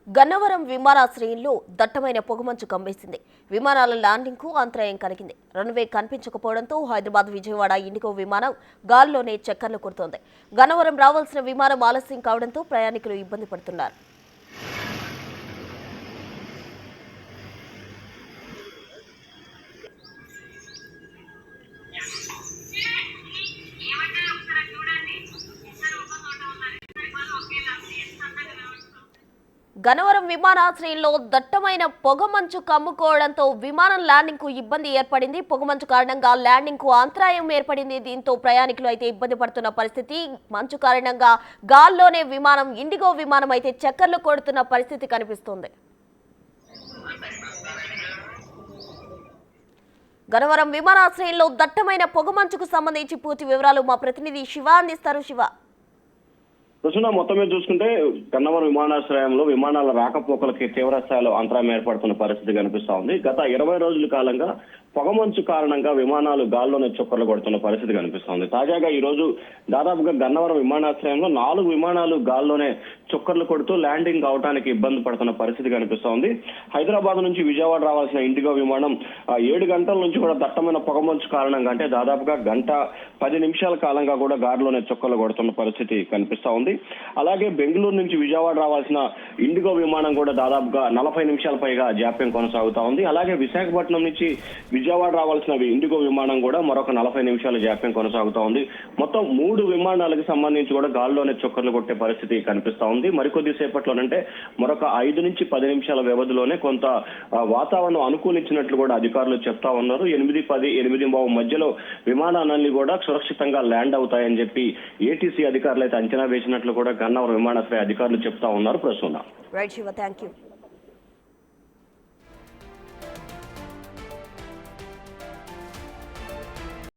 గన్నవరం విమానాశ్రయంలో దట్టమైన పొగమంచు కమ్మేసింది. విమానాల ల్యాండింగ్ కు అంతరాయం కలిగింది. రన్వే కనిపించకపోవడంతో హైదరాబాద్ విజయవాడ ఇండిగో విమానం గాల్లోనే చక్కర్లు కొడుతోంది. గన్నవరం రావాల్సిన విమానం ఆలస్యం కావడంతో ప్రయాణికులు ఇబ్బంది పడుతున్నారు. గన్నవరం విమానాశ్రయంలో దట్టమైన పొగమంచు కమ్ముకోవడంతో విమానం ల్యాండింగ్ కు ఇబ్బంది ఏర్పడింది. పొగమంచు కారణంగా ల్యాండింగ్ కు అంతరాయం ఏర్పడింది. దీంతో ప్రయాణికులు అయితే ఇబ్బంది పడుతున్న పరిస్థితి. మంచు కారణంగా గాల్లోనే విమానం ఇండిగో విమానం అయితే చక్కర్లు కొడుతున్న పరిస్థితి కనిపిస్తోంది. గన్నవరం విమానాశ్రయంలో దట్టమైన పొగమంచుకు సంబంధించి పూర్తి వివరాలు మా ప్రతినిధి శివ అందిస్తారు. శివ, ప్రస్తుతం మొత్తం మీద చూసుకుంటే గన్నవరం విమానాశ్రయంలో విమానాల రాకపోకలకి తీవ్ర స్థాయిలో అంతరాయం ఏర్పడుతున్న పరిస్థితి కనిపిస్తా ఉంది. గత 20 రోజుల కాలంగా పొగమంచు కారణంగా విమానాలు గాల్లోనే చొక్కర్లు కొడుతున్న పరిస్థితి కనిపిస్తోంది. తాజాగా ఈ రోజు దాదాపుగా గన్నవరం విమానాశ్రయంలో 4 విమానాలు గాల్లోనే చొక్కర్లు కొడుతూ ల్యాండింగ్ అవడానికి ఇబ్బంది పడుతున్న పరిస్థితి కనిపిస్తోంది. హైదరాబాద్ నుంచి విజయవాడ రావాల్సిన ఇండిగో విమానం 7 గంటల నుంచి కూడా దట్టమైన పొగమంచు కారణంగా అంటే దాదాపుగా 1:10 కాలంగా కూడా గాల్లోనే చొక్కర్లు కొడుతున్న పరిస్థితి కనిపిస్తా ఉంది. అలాగే బెంగళూరు నుంచి విజయవాడ రావాల్సిన ఇండిగో విమానం కూడా దాదాపుగా 40 నిమిషాల పైగా జాప్యం కొనసాగుతా ఉంది. అలాగే విశాఖపట్నం నుంచి విజయవాడ రావాల్సిన ఇండిగో విమానం కూడా మరొక 40 నిమిషాల జాప్యం కొనసాగుతా ఉంది. మొత్తం 3 విమానాలకు సంబంధించి కూడా గాల్లోనే చొక్కర్లు కొట్టే పరిస్థితి కనిపిస్తా ఉంది. మరికొద్ది సేపట్లోనంటే మరొక 5 నుంచి 10 నిమిషాల వ్యవధిలోనే కొంత వాతావరణం అనుకూలించినట్లు కూడా అధికారులు చెప్తా ఉన్నారు. 8:10, 8:15 మధ్యలో విమానాలన్నీ కూడా సురక్షితంగా ల్యాండ్ అవుతాయని చెప్పి ఏటీసీ అధికారులు అయితే అంచనా వేసినట్లు కూడా గన్నవరం విమానాశ్రయ అధికారులు చెప్తా ఉన్నారు. ప్రస్తుతం రైట్ శివ, థాంక్యూ.